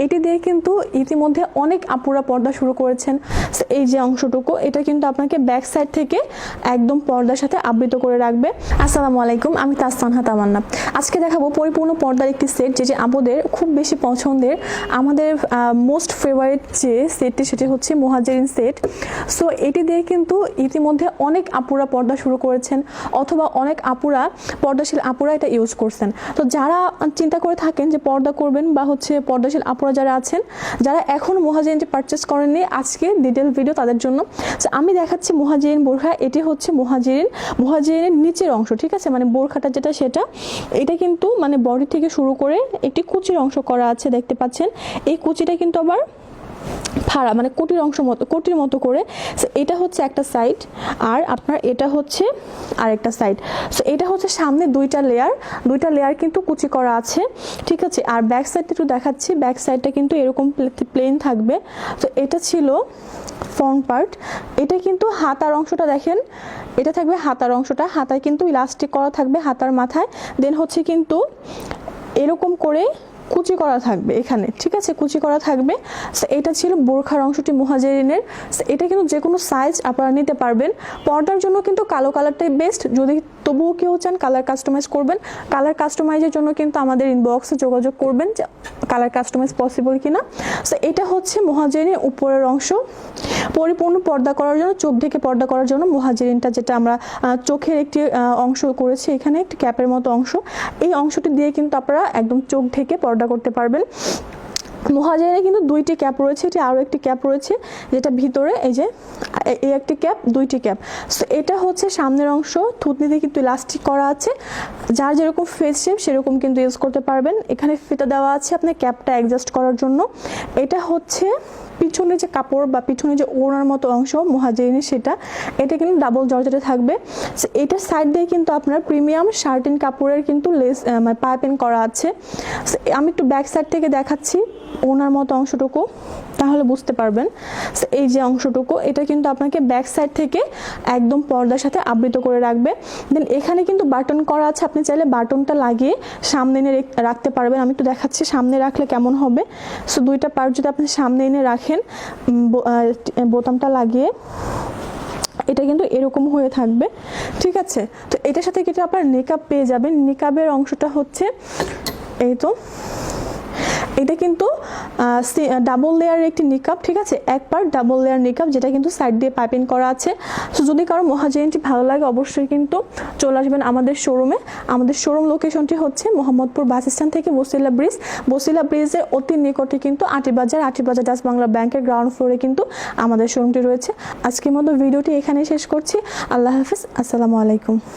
এটি দিয়ে কিন্তু ইতিমধ্যে অনেক আপুরা পর্দা শুরু করেছেন। এই যে অংশটুকু এটা কিন্তু আপনাকে ব্যাক সাইড থেকে একদম পর্দার সাথে আবৃত করে রাখবে। আসসালামু আলাইকুম, আমি তাসসানহা তামান্না। আজকে দেখাবো পরিপূর্ণ পর্দার একটি সেট, যেটি আমাদের খুব বেশি পছন্দের, আমাদের মোস্ট ফেভারিট যে সেটটি সেটি হচ্ছে মুহাজিরিন সেট। সো এটি দিয়ে কিন্তু ইতিমধ্যে অনেক আপুরা পর্দা শুরু করেছেন, অথবা অনেক আপুরা পর্দাশীল আপুরা এটা ইউজ করছেন। তো যারা চিন্তা করে থাকেন যে পর্দা করবেন বা হচ্ছে পর্দাশীল আপুরা যারা আছেন, যারা এখন মুহাজিরিনটি পারচেস করেননি, আজকে ডিটেল ভিডিও তাদের জন্য। আমি দেখাচ্ছি মুহাজিরিন বোরখা। এটি হচ্ছে মুহাজিরিনের নিচের অংশ, ঠিক আছে, মানে বোরখাটা যেটা সেটা। এটা কিন্তু মানে বডি থেকে শুরু করে একটি কুচির অংশ করা আছে, দেখতে পাচ্ছেন। এই কুচিটা কিন্তু আবার ফাড়া, মানে কোটির মতো করে। এটা হচ্ছে একটা সাইড, আর আপনার এটা হচ্ছে আরেকটা সাইড। সো এটা হচ্ছে সামনে দুইটা লেয়ার কিন্তু কুচি করা আছে, ঠিক আছে। আর ব্যাক সাইডটা একটু দেখাচ্ছি। ব্যাক সাইডটা কিন্তু এরকম প্লেন থাকবে। তো এটা ছিল ফ্রন্ট পার্ট। এটা কিন্তু হাতার অংশটা দেখেন, এটা থাকবে হাতার অংশটা। হাতায় কিন্তু ইলাস্টিক করা থাকবে হাতার মাথায়। দেন হচ্ছে কিন্তু এরকম করে কুচি করা থাকবে এখানে, ঠিক আছে, কুচি করা থাকবে। এটা ছিল বোরখার অংশটি মুহাজিরিনের। এটা কিন্তু যে কোনো সাইজ আপনারা নিতে পারবেন। পর্দার জন্য কিন্তু কালো কালারটাই বেস্ট। যদি তবুও কেউ চান কালার কাস্টমাইজ করবেন, কালার কাস্টমাইজের জন্য কিন্তু আমাদের ইনবক্সে যোগাযোগ করবেন যে কালার কাস্টমাইজ পসিবল কিনা। সো এটা হচ্ছে মুহাজিরিনের উপরের অংশ। পরিপূর্ণ পর্দা করার জন্য, চোখ ঢেকে পর্দা করার জন্য মুহাজিরিনটা যেটা আমরা চোখের একটি অংশ করেছি, এখানে একটি ক্যাপের মতো অংশ। এই অংশটি দিয়ে কিন্তু আপনারা একদম চোখ ঢেকে পর্দা করতে পারবেন। মুহাজিরিনে কিন্তু দুইটি ক্যাপ রয়েছে, এটি আরও একটি ক্যাপ রয়েছে যেটা ভিতরে, এই যে এই একটি ক্যাপ, দুইটি ক্যাপ। সো এটা হচ্ছে সামনের অংশ। থুতনিতে কিন্তু ইলাস্টিক করা আছে, যার যেরকম ফেস শেপ সেরকম কিন্তু ইউজ করতে পারবেন। এখানে ফিতা দেওয়া আছে আপনার ক্যাপটা অ্যাডজাস্ট করার জন্য। এটা হচ্ছে পিছনে যে কাপড় বা পিছনে যে ওড়নার মতো অংশ মুহাজিরিনের, সেটা এটা কিন্তু ডাবল জর্জেটে থাকবে। এটার সাইড দিয়ে কিন্তু আপনার প্রিমিয়াম শার্টিন কাপড়ের কিন্তু লেস মানে পাইপিং করা আছে। আমি একটু ব্যাক সাইড থেকে দেখাচ্ছি ওড়নার মতো অংশটুকু, তাহলে বুঝতে পারবেন। এই যে অংশটুকু এটা কিন্তু আপনাকে ব্যাক সাইড থেকে একদম পর্দার সাথে আবৃত করে রাখবে। দেন এখানে কিন্তু বাটন করা আছে, আপনি চাইলে বাটনটা লাগিয়ে সামনে এনে রাখতে পারবেন। আমি একটু দেখাচ্ছি সামনে রাখলে কেমন হবে। সো দুইটা পার্ট যদি আপনি সামনে এনে রাখেন, বোতামটা লাগিয়ে, এটা কিন্তু এরকম হয়ে থাকবে, ঠিক আছে। তো এটার সাথে কিন্তু আপনার নিকাব পেয়ে যাবেন। নিকাবের অংশটা হচ্ছে এই, তো এটা কিন্তু ডাবল লেয়ারের একটি নিকাব, ঠিক আছে, এক পার্ট ডাবল লেয়ার নিকাব, যেটা কিন্তু সাইড দিয়ে পাইপিং করা আছে। সো যদি কারো মুহাজিরিনটি ভালো লাগে অবশ্যই কিন্তু চলে আসবেন আমাদের শোরুমে। আমাদের শোরুম লোকেশনটি হচ্ছে মোহাম্মদপুর বাস স্ট্যান্ড থেকে বসিলা ব্রিজের অতি নিকটে কিন্তু আটিবাজার ডাচ বাংলা ব্যাংকের গ্রাউন্ড ফ্লোরে কিন্তু আমাদের শোরুমটি রয়েছে। আজকের মতো ভিডিওটি এখানেই শেষ করছি। আল্লাহ হাফিজ, আসসালামু আলাইকুম।